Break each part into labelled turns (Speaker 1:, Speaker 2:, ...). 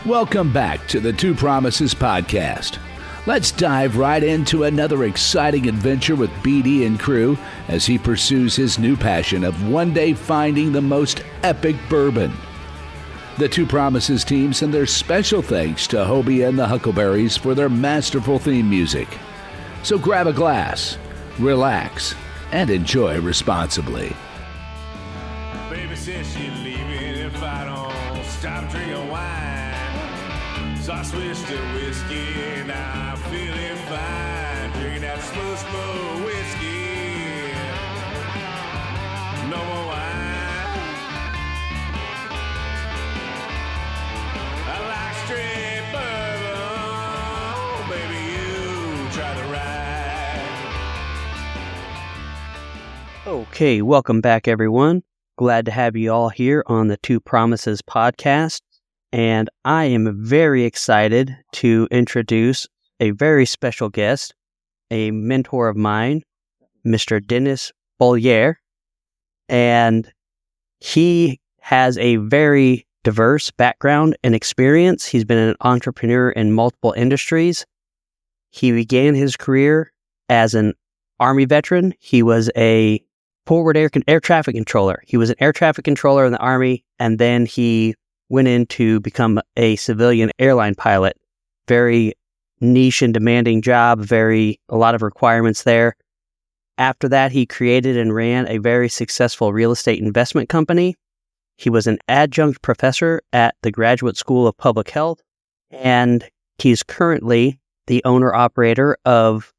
Speaker 1: Welcome back to the Two Promises Podcast. Let's dive right into another exciting adventure with BD and crew as he pursues his new passion of one day finding the most epic bourbon. The Two Promises team send their special thanks to Hobie and the Huckleberries for their masterful theme music. So grab a glass, relax, and enjoy responsibly.
Speaker 2: Baby says she's leaving if I don't stop drinking wine. So I switched to whiskey, now I'm feeling fine. Drinking that smooth, smooth whiskey. No more wine. I like straight bourbon. Baby, you try the ride.
Speaker 3: Okay, welcome back, everyone. Glad to have you all here on the Two Promises Podcast. And I am very excited to introduce a very special guest, a mentor of mine, Mr. Dennis Bollier. And he has a very diverse background and experience. He's been an entrepreneur in multiple industries. He began his career as an Army veteran. He was a forward air traffic controller. He was an air traffic controller in the Army, and then he went in to become a civilian airline pilot. Very niche and demanding job, a lot of requirements there. After that, he created and ran a very successful real estate investment company. He was an adjunct professor at the Graduate School of Public Health, and he's currently the owner-operator of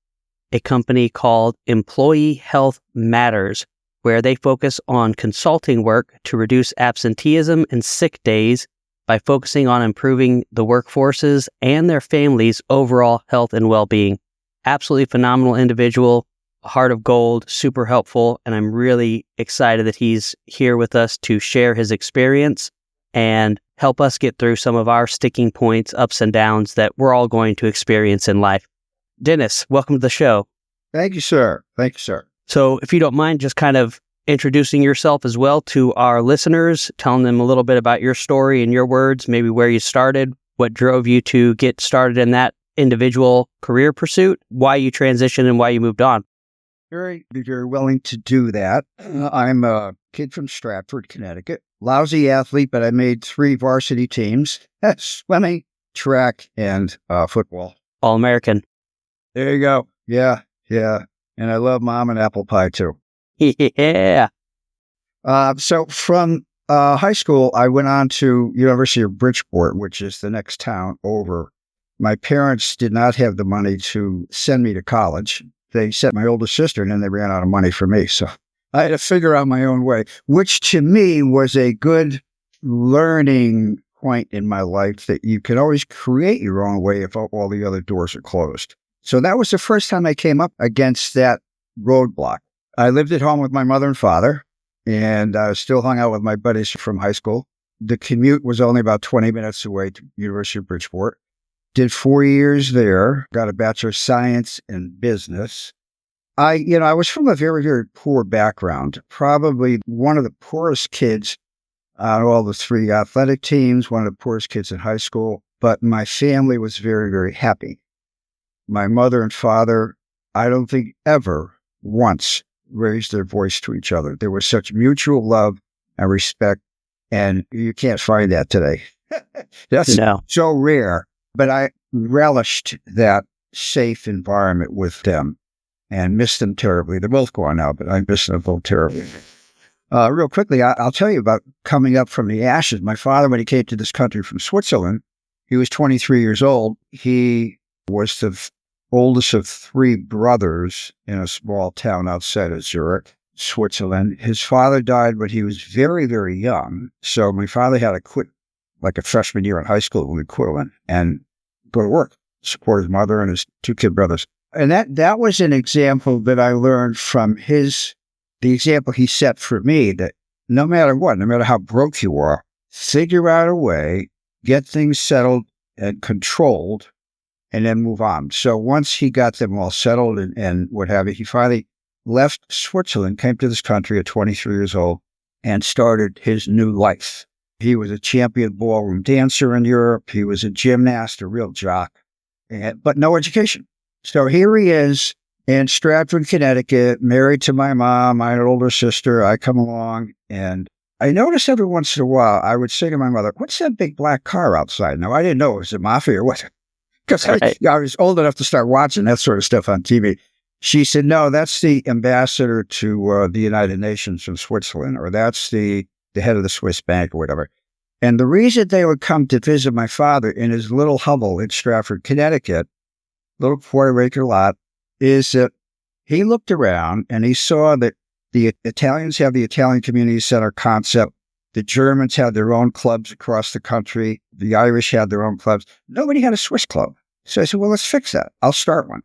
Speaker 3: a company called Employee Health Matters, where they focus on consulting work to reduce absenteeism and sick days by focusing on improving the workforces and their families' overall health and well-being. Absolutely phenomenal individual, a heart of gold, super helpful, and I'm really excited that he's here with us to share his experience and help us get through some of our sticking points, ups and downs that we're all going to experience in life. Dennis, welcome to the show.
Speaker 4: Thank you, sir. Thank you, sir.
Speaker 3: So if you don't mind just kind of introducing yourself as well to our listeners, telling them a little bit about your story in your words, maybe where you started, what drove you to get started in that individual career pursuit, why you transitioned and why you moved on.
Speaker 4: Very willing to do that. I'm a kid from Stratford, Connecticut. Lousy athlete, but I made 3 varsity teams, swimming, track, and football.
Speaker 3: All-American.
Speaker 4: There you go. Yeah. And I love mom and apple pie, too.
Speaker 3: Yeah.
Speaker 4: So from high school, I went on to University of Bridgeport, which is the next town over. My parents did not have the money to send me to college. They sent my older sister, and then they ran out of money for me. So I had to figure out my own way, which to me was a good learning point in my life, that you can always create your own way if all the other doors are closed. So that was the first time I came up against that roadblock. I lived at home with my mother and father, and I still hung out with my buddies from high school. The commute was only about 20 minutes away to University of Bridgeport. Did 4 years there, got a Bachelor of Science in Business. I was from a very, very poor background, probably one of the poorest kids on all the 3 athletic teams, one of the poorest kids in high school, but my family was very, very happy. My mother and father, I don't think ever once raised their voice to each other. There was such mutual love and respect, and you can't find that today. That's so rare. But I relished that safe environment with them and missed them terribly. They're both gone now, but I miss them both terribly. Real quickly, I'll tell you about coming up from the ashes. My father, when he came to this country from Switzerland, he was 23 years old. He was the oldest of 3 brothers in a small town outside of Zurich, Switzerland. His father died when he was very, very young. So my father had to quit like a freshman year in high school equivalent and go to work, support his mother and his 2 kid brothers. And that was an example that I learned from the example he set for me, that no matter what, no matter how broke you are, figure out a way, get things settled and controlled, and then move on. So once he got them all settled and what have you, he finally left Switzerland, came to this country at 23 years old, and started his new life. He was a champion ballroom dancer in Europe. He was a gymnast, a real jock, but no education. So here he is in Stratford, Connecticut, married to my mom, my older sister. I come along, and I noticed every once in a while, I would say to my mother, "What's that big black car outside?" Now, I didn't know it was the mafia or what, because I was old enough to start watching that sort of stuff on TV. She said, "No, that's the ambassador to the United Nations from Switzerland, or that's the head of the Swiss bank or whatever." And the reason they would come to visit my father in his little hovel in Stratford, Connecticut, little quarter-acre lot, is that he looked around and he saw that the Italians have the Italian Community Center concept. The Germans had their own clubs across the country. The Irish had their own clubs. Nobody had a Swiss club. So I said, "Well, let's fix that. I'll start one."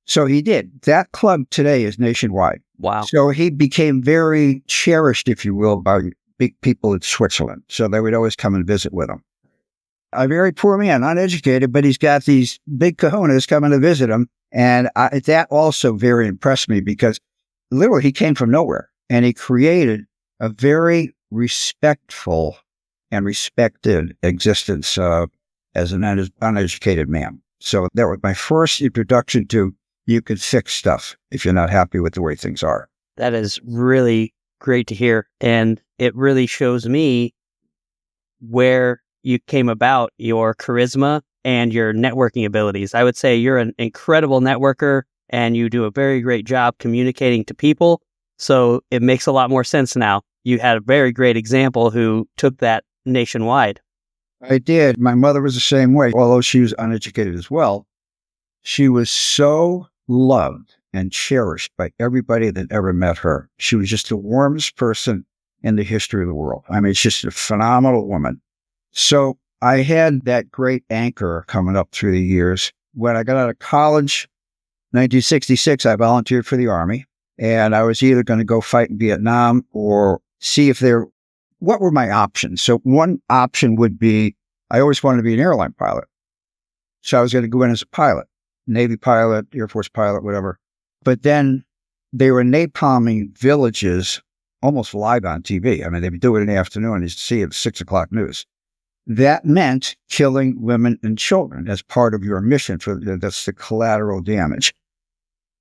Speaker 4: So he did. That club today is nationwide.
Speaker 3: Wow.
Speaker 4: So he became very cherished, if you will, by big people in Switzerland. So they would always come and visit with him. A very poor man, uneducated, but he's got these big kahunas coming to visit him. And that also very impressed me, because literally he came from nowhere and he created a very respectful and respected existence as an uneducated man. So that was my first introduction to, you can fix stuff if you're not happy with the way things are.
Speaker 3: That is really great to hear. And it really shows me where you came about your charisma and your networking abilities. I would say you're an incredible networker and you do a very great job communicating to people. So it makes a lot more sense now. You had a very great example who took that nationwide.
Speaker 4: I did. My mother was the same way. Although she was uneducated as well, she was so loved and cherished by everybody that ever met her. She was just the warmest person in the history of the world. I mean, she's just a phenomenal woman. So I had that great anchor coming up through the years. When I got out of college, 1966, I volunteered for the Army, and I was either going to go fight in Vietnam or see if what were my options? So one option would be, I always wanted to be an airline pilot. So I was going to go in as a pilot, Navy pilot, Air Force pilot, whatever. But then they were napalming villages almost live on TV. I mean, they would do it in the afternoon. You see it at 6 o'clock news. That meant killing women and children as part of your mission. That's the collateral damage.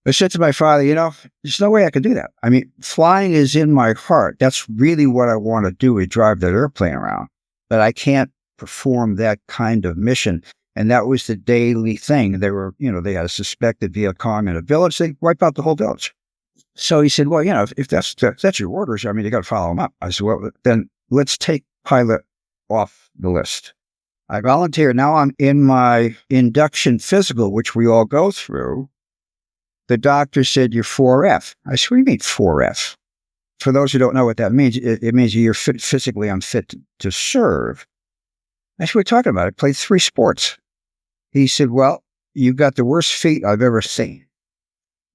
Speaker 4: I said to my father, there's no way I could do that. I mean, flying is in my heart. That's really what I want to do, is drive that airplane around. But I can't perform that kind of mission. And that was the daily thing. They were, they had a suspected Viet Cong in a village. They wiped out the whole village. So he said, well, if that's your orders, I mean, you got to follow them up. I said, well, then let's take pilot off the list. I volunteered. Now I'm in my induction physical, which we all go through. The doctor said, you're 4F. I said, what do you mean 4F? For those who don't know what that means, it means you're physically unfit to serve. I said, what are you talking about? I played 3 sports. He said, well, you got the worst feet I've ever seen.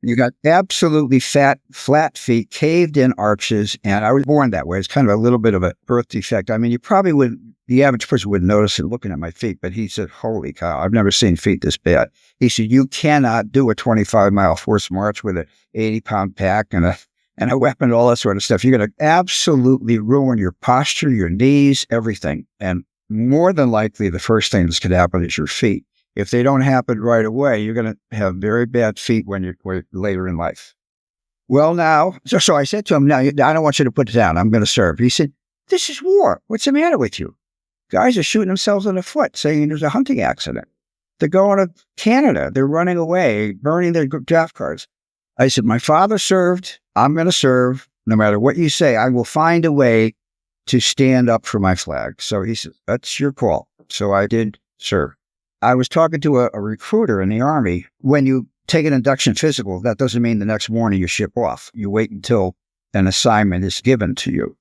Speaker 4: You got absolutely flat feet, caved in arches, and I was born that way. It's kind of a little bit of a birth defect. I mean, the average person wouldn't notice it looking at my feet, but he said, holy cow, I've never seen feet this bad. He said, you cannot do a 25-mile forced march with an 80-pound pack and a weapon, all that sort of stuff. You're going to absolutely ruin your posture, your knees, everything. And more than likely, the first thing that's going to happen is your feet. If they don't happen right away, you're going to have very bad feet when you're later in life. Well, now, so I said to him, now, I don't want you to put it down. I'm going to serve. He said, this is war. What's the matter with you? Guys are shooting themselves in the foot, saying there's a hunting accident. They're going to Canada. They're running away, burning their draft cards. I said, my father served. I'm going to serve. No matter what you say, I will find a way to stand up for my flag. So he said, that's your call. So I did serve. I was talking to a recruiter in the Army. When you take an induction physical, that doesn't mean the next morning you ship off. You wait until an assignment is given to you.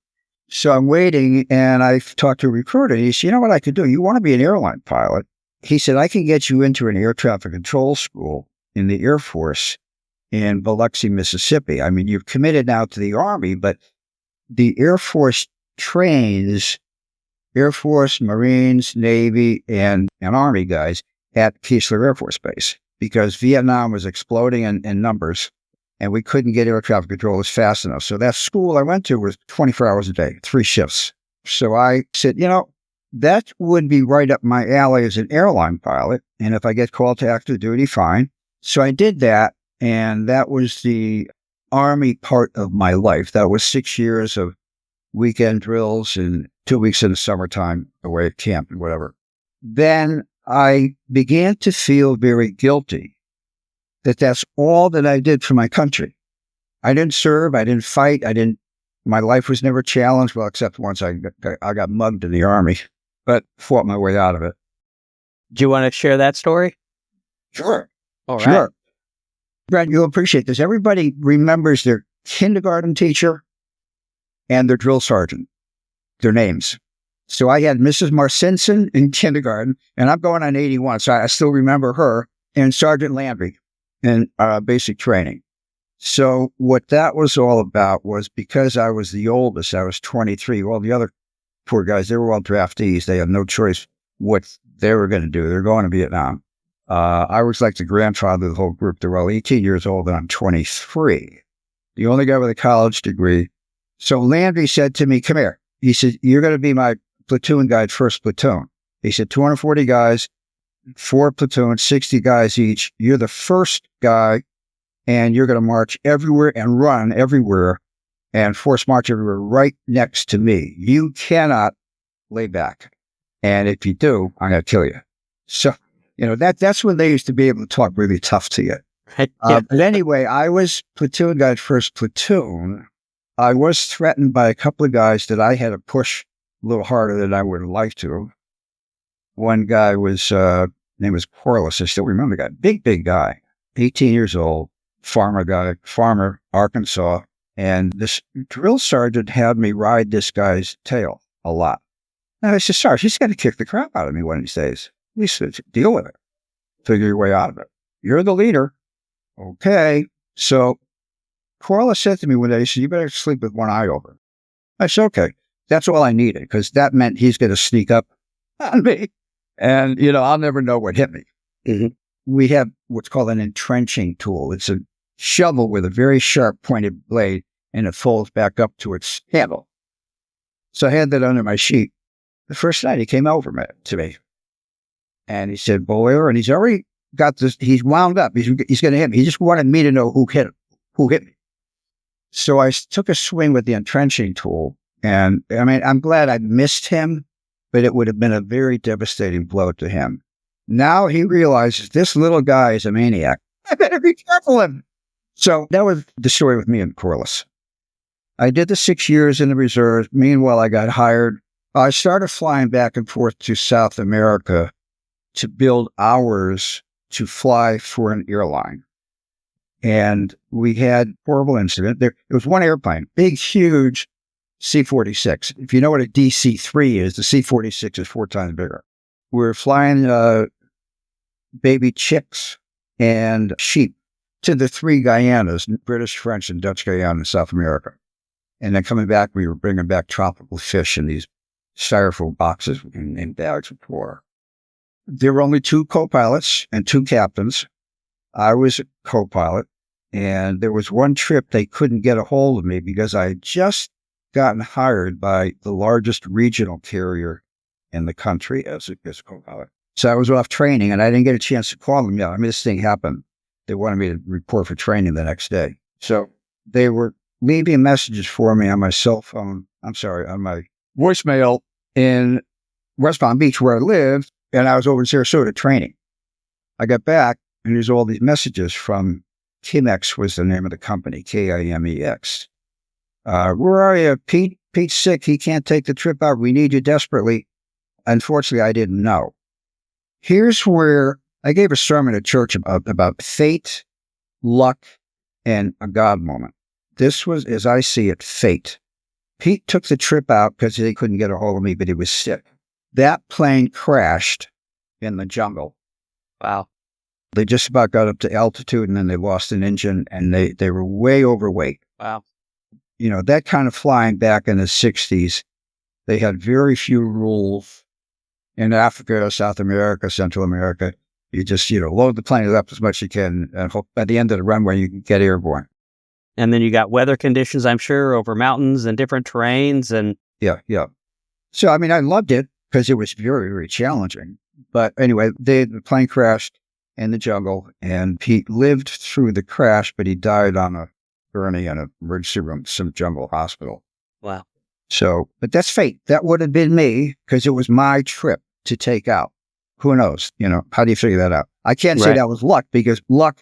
Speaker 4: So I'm waiting, and I talked to a recruiter. He said, you know what I could do? You want to be an airline pilot? He said, I can get you into an air traffic control school in the Air Force in Biloxi, Mississippi. I mean, you've committed now to the Army, but the Air Force trains Air Force, Marines, Navy, and Army guys at Keesler Air Force Base, because Vietnam was exploding in numbers, and we couldn't get air traffic controllers fast enough. So that school I went to was 24 hours a day, 3 shifts. So I said, that would be right up my alley as an airline pilot. And if I get called to active duty, fine. So I did that. And that was the Army part of my life. That was 6 years of weekend drills and 2 weeks in the summertime away at camp and whatever. Then I began to feel very guilty that that's all that I did for my country. I didn't serve. I didn't fight. My life was never challenged. Well, except once I got mugged in the Army, but fought my way out of it.
Speaker 3: Do you want to share that story?
Speaker 4: Sure.
Speaker 3: All right.
Speaker 4: Sure. Brad, you'll appreciate this. Everybody remembers their kindergarten teacher and their drill sergeant, their names. So I had Mrs. Marcinson in kindergarten, and I'm going on 81, so I still remember her, and Sergeant Landry in basic training. So what that was all about was because I was the oldest, I was 23. All the other poor guys, they were all draftees. They had no choice what they were going to do. They're going to Vietnam. I was like the grandfather of the whole group. They're all 18 years old, and I'm 23. The only guy with a college degree. So Landry said to me, come here. He said, you're going to be my platoon guide, first platoon. He said, 240 guys, 4 platoons, 60 guys each. You're the first guy, and you're going to march everywhere and run everywhere and force march everywhere right next to me. You cannot lay back. And if you do, I'm going to kill you. So, that's when they used to be able to talk really tough to you. But anyway, I was platoon guide, first platoon. I was threatened by a couple of guys that I had to push a little harder than I would have liked to. One guy was, name was Corliss. I still remember the guy. Big guy, 18 years old, farmer, Arkansas. And this drill sergeant had me ride this guy's tail a lot. And I said, Sarge, he's got to kick the crap out of me one of these days. He said, deal with it. Figure your way out of it. You're the leader. Okay. So Corliss said to me one day, he said, you better sleep with one eye open. I said, okay. That's all I needed, because that meant he's going to sneak up on me. And, I'll never know what hit me. Mm-hmm. We have what's called an entrenching tool. It's a shovel with a very sharp pointed blade, and it folds back up to its handle. So I had that under my sheet. The first night he came over to me, and he said, Bollier, and he's already got this, he's wound up. He's going to hit me. He just wanted me to know who hit me. So I took a swing with the entrenching tool. And I'm glad I missed him, but it would have been a very devastating blow to him. Now he realizes this little guy is a maniac. I better be careful of him. So that was the story with me and Corliss. I did the 6 years in the reserves. Meanwhile, I got hired. I started flying back and forth to South America to build hours to fly for an airline. And we had a horrible incident. There was one airplane, big, huge C-46. If you know what a DC-3 is, the C-46 is 4 times bigger. We were flying baby chicks and sheep to the 3 Guyanas, British, French, and Dutch Guyana in South America. And then coming back, we were bringing back tropical fish in these styrofoam boxes and bags of water. There were only 2 co-pilots and 2 captains. I was a co-pilot, and there was one trip they couldn't get a hold of me because I had just gotten hired by the largest regional carrier in the country as a co-pilot. So I was off training, and I didn't get a chance to call them yet. This thing happened. They wanted me to report for training the next day. So they were leaving messages for me on my on my voicemail in West Palm Beach where I lived, and I was over in Sarasota training. I got back, and there's all these messages from Kimex was the name of the company, Kimex. Where are you? Pete's sick. He can't take the trip out. We need you desperately. Unfortunately, I didn't know. Here's where I gave a sermon at church about fate, luck, and a God moment. This was, as I see it, fate. Pete took the trip out because he couldn't get a hold of me, but he was sick. That plane crashed in the jungle.
Speaker 3: Wow.
Speaker 4: They just about got up to altitude, and then they lost an engine, and they were way overweight.
Speaker 3: Wow.
Speaker 4: That kind of flying back in the 60s, they had very few rules. In Africa, South America, Central America, you just, load the plane up as much as you can and hope at the end of the runway you can get airborne.
Speaker 3: And then you got weather conditions, I'm sure, over mountains and different terrains. And
Speaker 4: Yeah. So, I mean, I loved it because it was very, very challenging. But anyway, the plane crashed in the jungle, and he lived through the crash, but he died on a gurney in an emergency room, some jungle hospital.
Speaker 3: Wow.
Speaker 4: So, but that's fate. That would have been me because it was my trip to take out. Who knows? How do you figure that out? I can't say that was luck because luck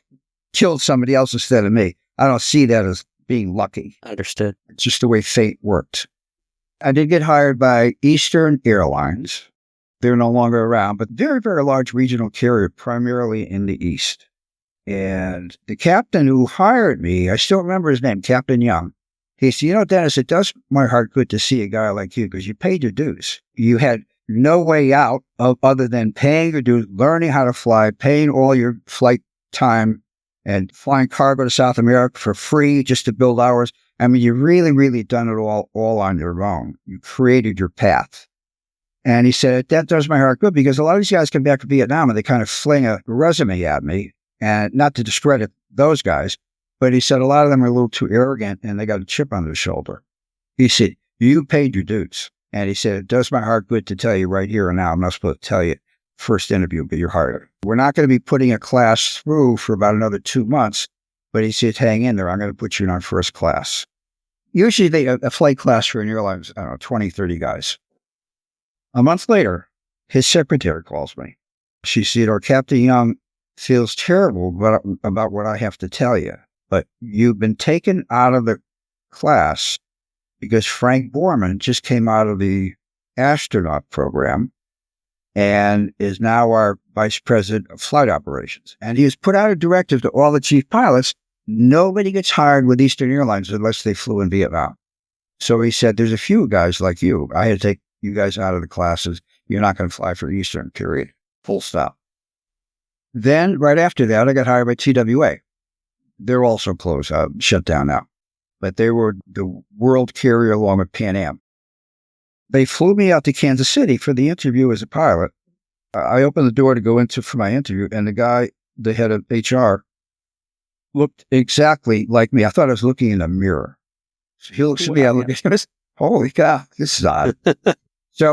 Speaker 4: killed somebody else instead of me. I don't see that as being lucky.
Speaker 3: Understood.
Speaker 4: It's just the way fate worked. I did get hired by Eastern Airlines. They're no longer around, but very, very large regional carrier, primarily in the East. And the captain who hired me, I still remember his name, Captain Young. He said, Dennis, it does my heart good to see a guy like you because you paid your dues. You had no way out other than paying your dues, learning how to fly, paying all your flight time, and flying cargo to South America for free just to build hours. I mean, you really, really done it all on your own. You created your path. And he said, that does my heart good because a lot of these guys come back to Vietnam and they kind of fling a resume at me, and not to discredit those guys, but he said a lot of them are a little too arrogant and they got a chip on their shoulder. He said, you paid your dues. And he said, it does my heart good to tell you right here and now. I'm not supposed to tell you first interview, but you're hired. We're not going to be putting a class through for about another 2 months, but he said, hang in there. I'm going to put you in our first class. Usually a flight class for an airline is, 20, 30 guys. A month later, his secretary calls me. She said, our Captain Young feels terrible about what I have to tell you, but you've been taken out of the class because Frank Borman just came out of the astronaut program and is now our vice president of flight operations. And he has put out a directive to all the chief pilots. Nobody gets hired with Eastern Airlines unless they flew in Vietnam. So he said, there's a few guys like you. I had to take you guys out of the classes. You're not going to fly for Eastern, period. Full stop. Then right after that, I got hired by TWA. They're also closed, shut down now. But they were the world carrier along with Pan Am. They flew me out to Kansas City for the interview as a pilot. I opened the door to go for my interview, and the guy, the head of HR, looked exactly like me. I thought I was looking in a mirror. So he looks at me, I look at him, holy cow, this is odd.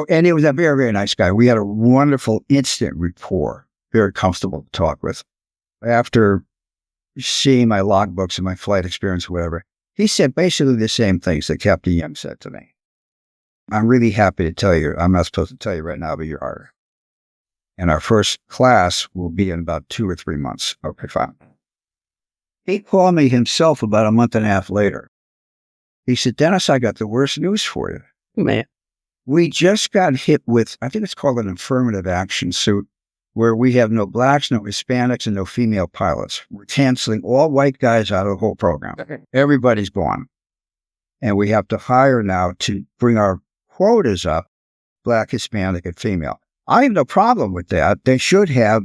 Speaker 4: And he was a very, very nice guy. We had a wonderful instant rapport, very comfortable to talk with. After seeing my logbooks and my flight experience, whatever, he said basically the same things that Captain Young said to me. I'm really happy to tell you, I'm not supposed to tell you right now, but you're hired. And our first class will be in about 2 or 3 months. Okay, fine. He called me himself about a month and a half later. He said, Dennis, I got the worst news for you.
Speaker 3: Man.
Speaker 4: We just got hit with, I think it's called an affirmative action suit, where we have no blacks, no Hispanics, and no female pilots. We're canceling all white guys out of the whole program. Okay. Everybody's gone. And we have to hire now to bring our quotas up, black, Hispanic, and female. I have no problem with that. They should have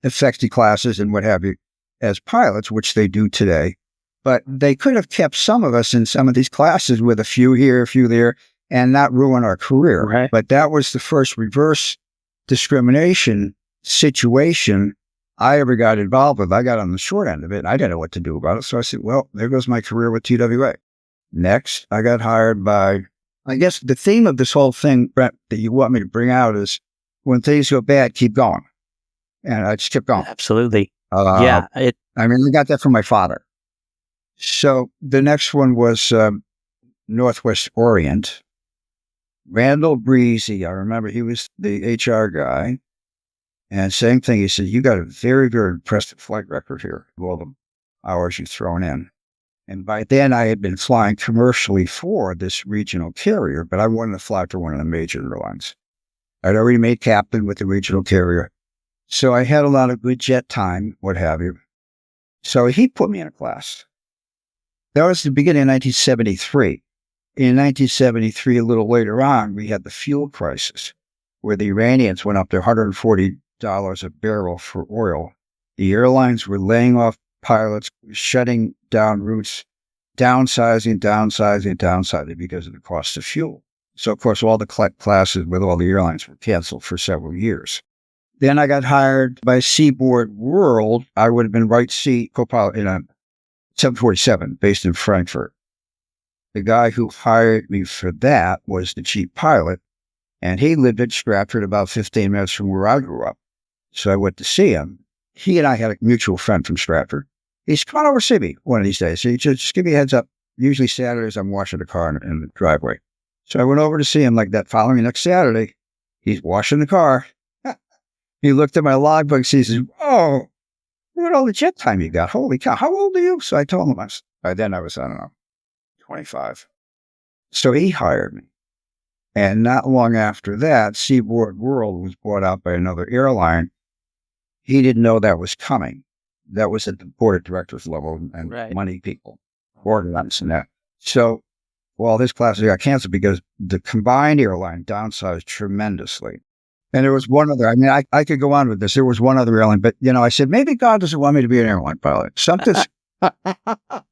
Speaker 4: effective classes and what have you as pilots, which they do today. But they could have kept some of us in some of these classes with a few here, a few there, and not ruin our career.
Speaker 3: Right.
Speaker 4: But that was the first reverse discrimination situation I ever got involved with. I got on the short end of it, and I didn't know what to do about it. So I said, well, there goes my career with TWA. Next, I got hired by, I guess the theme of this whole thing, Brett, that you want me to bring out is when things go bad, keep going. And I just kept going.
Speaker 3: Absolutely.
Speaker 4: I got that from my father. So the next one was Northwest Orient. Randall Breezy, I remember he was the HR guy. And same thing, he said, you got a very, very impressive flight record here, all the hours you've thrown in. And by then I had been flying commercially for this regional carrier, but I wanted to fly for one of the major airlines. I'd already made captain with the regional carrier. So I had a lot of good jet time, what have you. So he put me in a class. That was the beginning of 1973. In 1973, a little later on, we had the fuel crisis, where the Iranians went up to $140 a barrel for oil. The airlines were laying off pilots, shutting down routes, downsizing because of the cost of fuel. So, of course, all the classes with all the airlines were canceled for several years. Then I got hired by Seaboard World. I would have been right seat co-pilot in a 747 based in Frankfurt. The guy who hired me for that was the chief pilot, And he lived in Stratford, about 15 minutes from where I grew up. So I went to see him. He and I had a mutual friend from Stratford. He's come on over to see me one of these days. He just give me a heads up. Usually Saturdays, I'm washing the car in the driveway. So I went over to see him like that following next Saturday. He's washing the car. He looked at my logbook. He says, "Oh, look at all the jet time you got. Holy cow. How old are you?" So I told him, by then I was, I don't know, 25. So he hired me. And not long after that, Seaboard World was bought out by another airline. He didn't know that was coming. That was at the board of directors level and
Speaker 3: Right.
Speaker 4: money people, organizers and that. So, well, this class got canceled because the combined airline downsized tremendously. And there was one other, I mean, I could go on with this. There was one other airline, but, I said, maybe God doesn't want me to be an airline pilot. Something.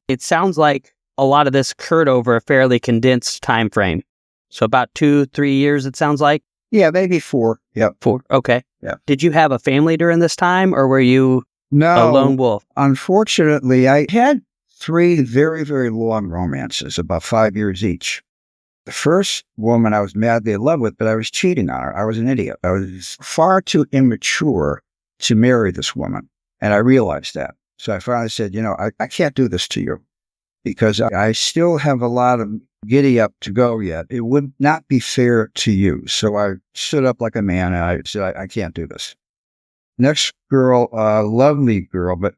Speaker 3: It sounds like a lot of this occurred over a fairly condensed time frame. So about 2-3 years, it sounds like?
Speaker 4: Yeah, maybe 4. Yep.
Speaker 3: 4. Okay.
Speaker 4: Yeah.
Speaker 3: Did you have a family during this time, or were you
Speaker 4: No.
Speaker 3: a lone wolf?
Speaker 4: Unfortunately, I had 3 very, very long romances, about 5 years each. The first woman I was madly in love with, but I was cheating on her. I was an idiot. I was far too immature to marry this woman. And I realized that. So I finally said, I can't do this to you because I still have a lot of giddy up to go yet. It would not be fair to you. So I stood up like a man and I said, I can't do this. Next girl, lovely girl, but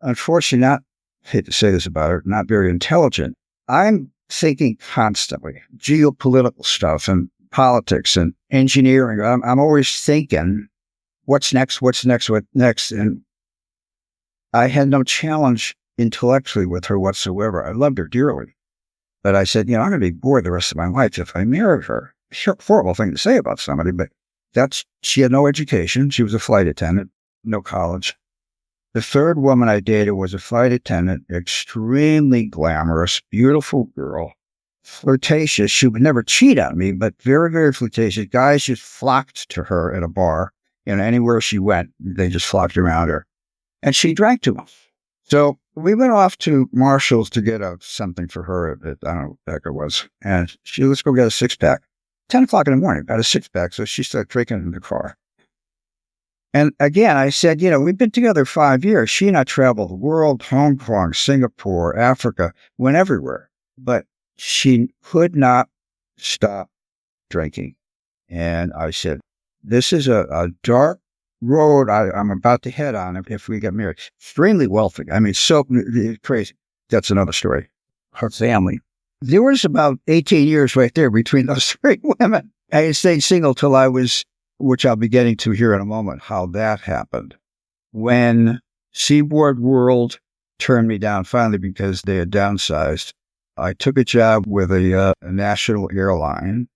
Speaker 4: unfortunately hate to say this about her, not very intelligent. I'm thinking constantly, geopolitical stuff and politics and engineering. I'm always thinking, what's next? And I had no challenge intellectually with her whatsoever. I loved her dearly. But I said, I'm going to be bored the rest of my life if I married her. Horrible thing to say about somebody, but she had no education. She was a flight attendant, no college. The third woman I dated was a flight attendant, extremely glamorous, beautiful girl, flirtatious. She would never cheat on me, but very, very flirtatious. Guys just flocked to her at a bar. Anywhere she went, they just flocked around her. And she drank too much. So we went off to Marshall's to get something for her. I don't know what the heck it was. And let's go get a 6-pack. 10 o'clock in the morning, got a 6-pack. So she started drinking in the car. And again, I said, we've been together 5 years. She and I traveled the world, Hong Kong, Singapore, Africa, went everywhere. But she could not stop drinking. And I said, this is a dark road I'm about to head on if we get married. Extremely wealthy. I mean, so crazy. That's another story. Her family. There was about 18 years right there between those 3 women. I had stayed single till I was, which I'll be getting to here in a moment, how that happened. When Seaboard World turned me down finally because they had downsized, I took a job with a national airline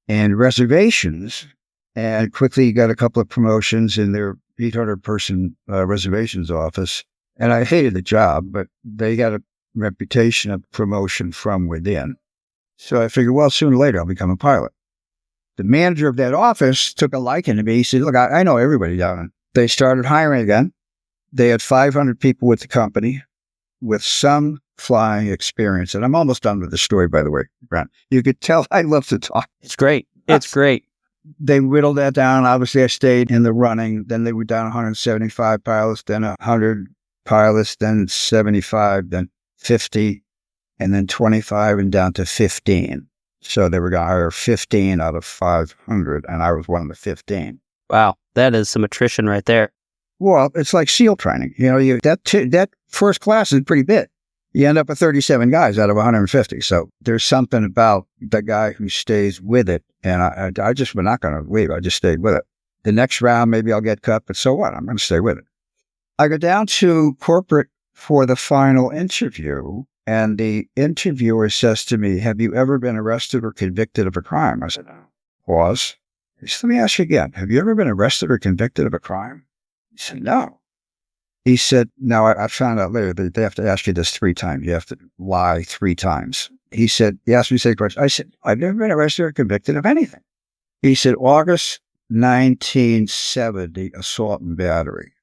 Speaker 4: and reservations, and quickly got a couple of promotions in their 800-person reservations office. And I hated the job, but they got a reputation of promotion from within. So I figured, well, sooner or later, I'll become a pilot. The manager of that office took a liking to me. He said, look, I know everybody down there. They started hiring again. They had 500 people with the company with some flying experience. And I'm almost done with the story, by the way, Brent. You could tell I love to talk.
Speaker 3: It's great. It's great.
Speaker 4: They whittled that down. Obviously, I stayed in the running. Then they were down 175 pilots, then 100 pilots, then 75, then 50, and then 25, and down to 15. So they were going to hire 15 out of 500, and I was one of the 15.
Speaker 3: Wow, that is some attrition right there.
Speaker 4: Well, it's like SEAL training. That first class is pretty big. You end up with 37 guys out of 150. So there's something about the guy who stays with it. And I just was not going to leave. I just stayed with it. The next round, maybe I'll get cut, but so what? I'm going to stay with it. I go down to corporate for the final interview, and the interviewer says to me, have you ever been arrested or convicted of a crime? I said, no. Pause. He said, let me ask you again. Have you ever been arrested or convicted of a crime? He said, no. He said, now I found out later that they have to ask you this 3 times. You have to lie 3 times. He said, he asked me the same question. I said, I've never been arrested or convicted of anything. He said, August 1970, assault and battery.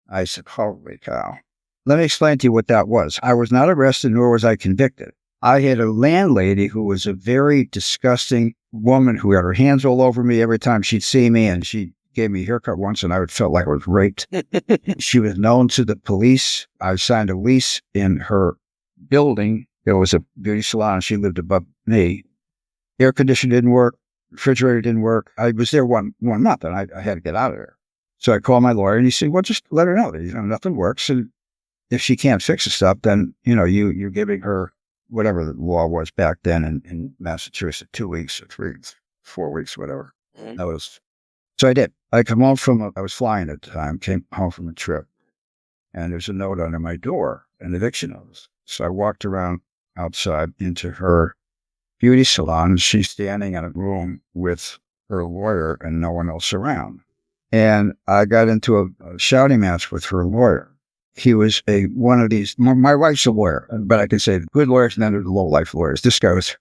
Speaker 4: I said, holy cow. Let me explain to you what that was. I was not arrested, nor was I convicted. I had a landlady who was a very disgusting, woman who had her hands all over me every time she'd see me, and she gave me a haircut once, and I would felt like I was raped. She was known to the police. I signed a lease in her building. It was a beauty salon. She lived above me. Air conditioning didn't work. Refrigerator didn't work. I was there one month, and I had to get out of there. So I called my lawyer, and he said, well, just let her know that, nothing works. And if she can't fix the stuff, then, you're giving her whatever the law was back then in Massachusetts, 2 weeks or 3, 4 weeks, whatever. So I did. I was flying at the time, came home from a trip, and there's a note under my door, an eviction notice. So I walked around outside into her beauty salon, and she's standing in a room with her lawyer and no one else around. And I got into a shouting match with her lawyer. He was one of these, my wife's a lawyer, but I can say the good lawyers and then there's the low-life lawyers. This guy was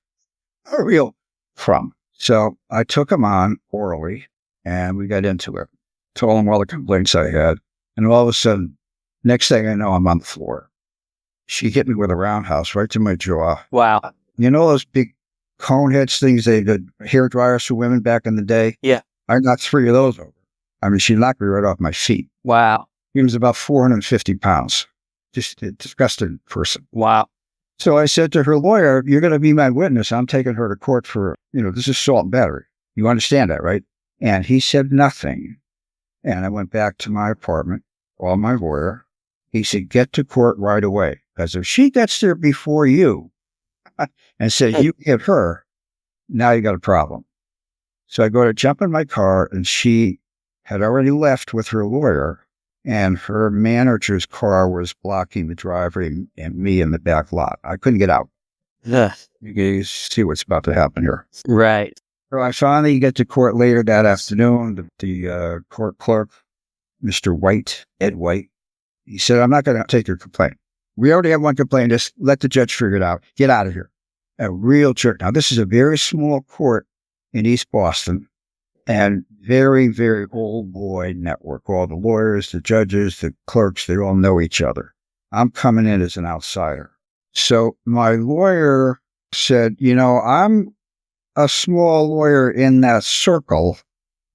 Speaker 4: a real crumb. So I took him on orally, and we got into it. Told him all the complaints I had. And all of a sudden, next thing I know, I'm on the floor. She hit me with a roundhouse right to my jaw.
Speaker 3: Wow.
Speaker 4: You know those big cone heads things, they did hair dryers for women back in the day?
Speaker 3: Yeah.
Speaker 4: I got 3 of those over. I mean, she knocked me right off my feet.
Speaker 3: Wow.
Speaker 4: He was about 450 pounds. Just a disgusting person.
Speaker 3: Wow.
Speaker 4: So I said to her lawyer, you're going to be my witness. I'm taking her to court for, this is assault and battery. You understand that, right? And he said nothing. And I went back to my apartment, called my lawyer. He said, get to court right away. Because if she gets there before you and said, you hit her, now you got a problem. So I go to jump in my car, and she had already left with her lawyer, and her manager's car was blocking the driveway and me in the back lot. I couldn't get out.
Speaker 3: Ugh.
Speaker 4: You see what's about to happen here.
Speaker 3: Right.
Speaker 4: So I finally get to court later that afternoon. The court clerk, Mr. White, Ed White, he said, I'm not going to take your complaint. We already have one complaint. Just let the judge figure it out. Get out of here. A real jerk. Now, this is a very small court in East Boston, and very, very old boy network. All the lawyers, the judges, the clerks, they all know each other. I'm coming in as an outsider. So my lawyer said, I'm a small lawyer in that circle,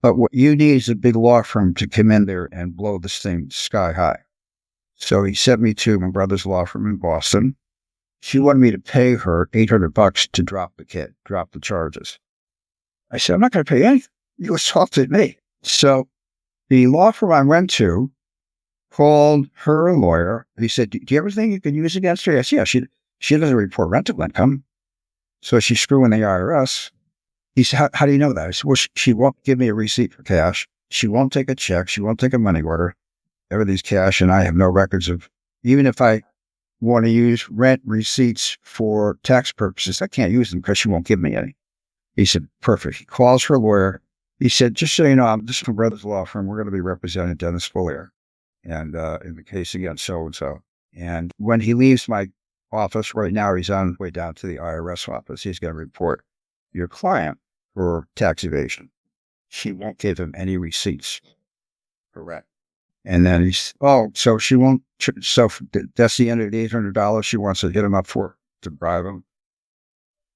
Speaker 4: but what you need is a big law firm to come in there and blow this thing sky high. So he sent me to my brother's law firm in Boston. She wanted me to pay her $800 to drop the charges. I said, I'm not going to pay anything. You assaulted me. So the law firm I went to called her lawyer. He said, do you have anything you can use against her? I said, yeah, she doesn't report rental income. So she's screwing the IRS. He said, how do you know that? I said, well, she won't give me a receipt for cash. She won't take a check. She won't take a money order. Everything's cash, and I have no records of, even if I want to use rent receipts for tax purposes, I can't use them because she won't give me any. He said, perfect. He calls her lawyer. He said, just so you know, I'm just from Brothers Law Firm. We're going to be representing Dennis Bollier and in the case against so-and-so. And when he leaves my office right now, he's on his way down to the IRS office. He's going to report your client for tax evasion. She won't give him any receipts. Correct. And then so she won't, so that's the end of the $800 she wants to hit him up for, to bribe him.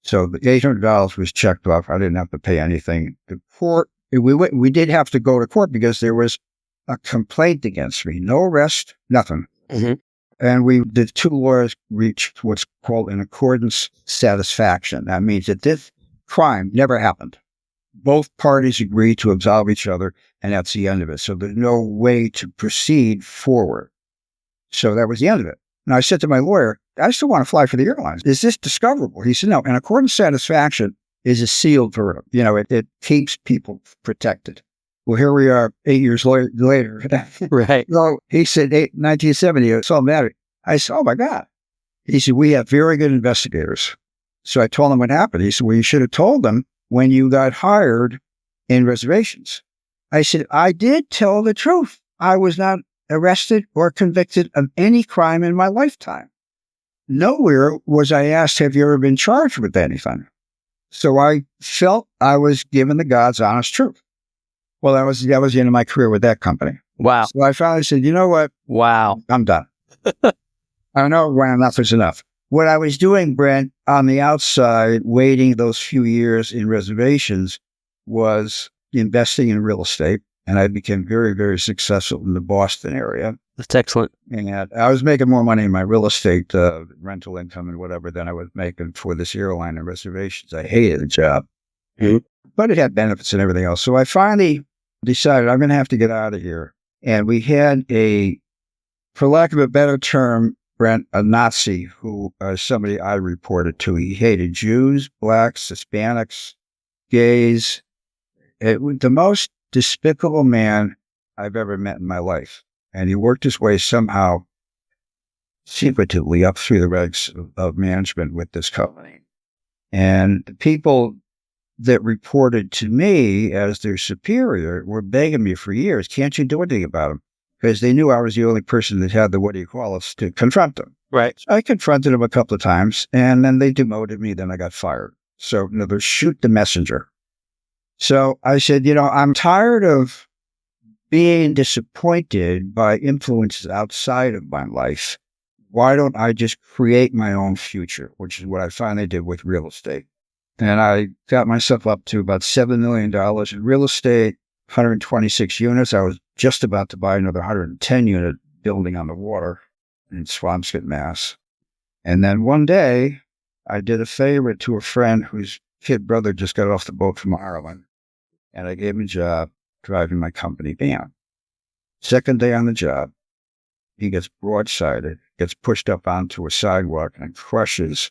Speaker 4: So the $800 was checked off. I didn't have to pay anything. The court, we did have to go to court because there was a complaint against me. No arrest, nothing.
Speaker 3: Mm-hmm.
Speaker 4: And the 2 lawyers reached what's called an accordance satisfaction. That means that this crime never happened. Both parties agreed to absolve each other, and that's the end of it. So there's no way to proceed forward. So that was the end of it. And I said to my lawyer, I still want to fly for the airlines. Is this discoverable? He said, no, an accordance satisfaction is a sealed verdict. It keeps people protected. Well, here we are 8 years later.
Speaker 3: Right.
Speaker 4: So he said, 1970, it's all matter. I said, oh my God. He said, we have very good investigators. So I told him what happened. He said, well, you should have told them when you got hired in reservations. I said, I did tell the truth. I was not arrested or convicted of any crime in my lifetime. Nowhere was I asked, have you ever been charged with anything? So I felt I was given the God's honest truth. Well, that was the end of my career with that company.
Speaker 3: Wow.
Speaker 4: So I finally said, you know what?
Speaker 3: Wow.
Speaker 4: I'm done. I know when enough is enough. what I was doing, Brent, on the outside, waiting those few years in reservations, was investing in real estate. And I became very, very successful in the Boston area.
Speaker 3: That's excellent.
Speaker 4: And I was making more money in my real estate, rental income and whatever, than I was making for this airline and reservations. I hated the job, but it had benefits and everything else. So I finally decided I'm going to have to get out of here. And we had for lack of a better term, Brent, a Nazi who, somebody I reported to. He hated Jews, blacks, Hispanics, gays. It was the most despicable man I've ever met in my life. And he worked his way somehow secretively up through the ranks of management with this company. And the people that reported to me as their superior were begging me for years, can't you do anything about him? Because they knew I was the only person that had the, to confront them.
Speaker 3: Right.
Speaker 4: So I confronted him a couple of times, and then they demoted me, then I got fired. So, in other words, shoot the messenger. So I said, I'm tired of being disappointed by influences outside of my life. Why don't I just create my own future, which is what I finally did with real estate. And I got myself up to about $7 million in real estate, 126 units. I was just about to buy another 110-unit building on the water in Swampscott, Mass. And then one day, I did a favor to a friend whose kid brother just got off the boat from Ireland. And I gave him a job driving my company van. Second day on the job, he gets broadsided, gets pushed up onto a sidewalk, and crushes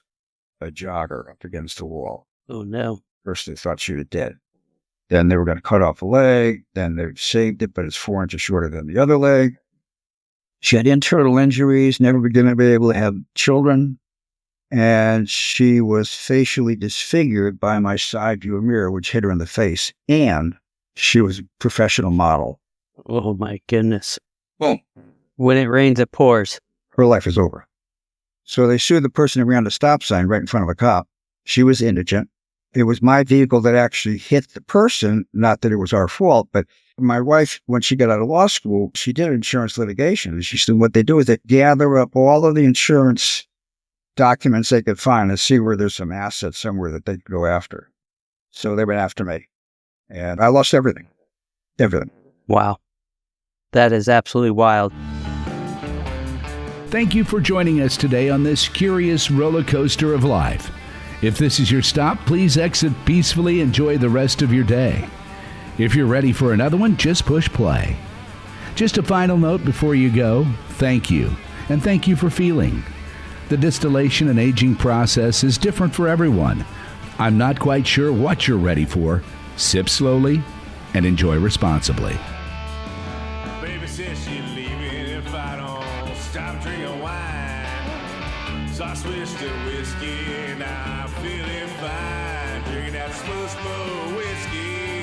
Speaker 4: a jogger up against the wall.
Speaker 3: Oh, no.
Speaker 4: First, they thought she was dead. Then they were going to cut off a leg. Then they saved it, but it's 4 inches shorter than the other leg. She had internal injuries, never going to be able to have children. And she was facially disfigured by my side view mirror, which hit her in the face. And she was a professional model.
Speaker 3: Oh, my goodness.
Speaker 4: Well,
Speaker 3: when it rains, it pours.
Speaker 4: her life is over. So they sued the person who ran the stop sign right in front of a cop. She was indigent. It was my vehicle that actually hit the person, not that it was our fault, but my wife, when she got out of law school, she did insurance litigation. And she said what they do is they gather up all of the insurance documents they could find and see where there's some assets somewhere that they could go after. So they went after me. And I lost everything. Everything.
Speaker 3: Wow. That is absolutely wild.
Speaker 1: Thank you for joining us today on this curious roller coaster of life. If this is your stop, please exit peacefully. Enjoy the rest of your day. If you're ready for another one, just push play. Just a final note before you go, thank you. And thank you for feeling. The distillation and aging process is different for everyone. I'm not quite sure what you're ready for. Sip slowly and enjoy responsibly.
Speaker 2: Baby says she's leaving if I don't stop drinking wine. So I switched to whiskey, now I'm feeling fine. Drinking that smooth whiskey.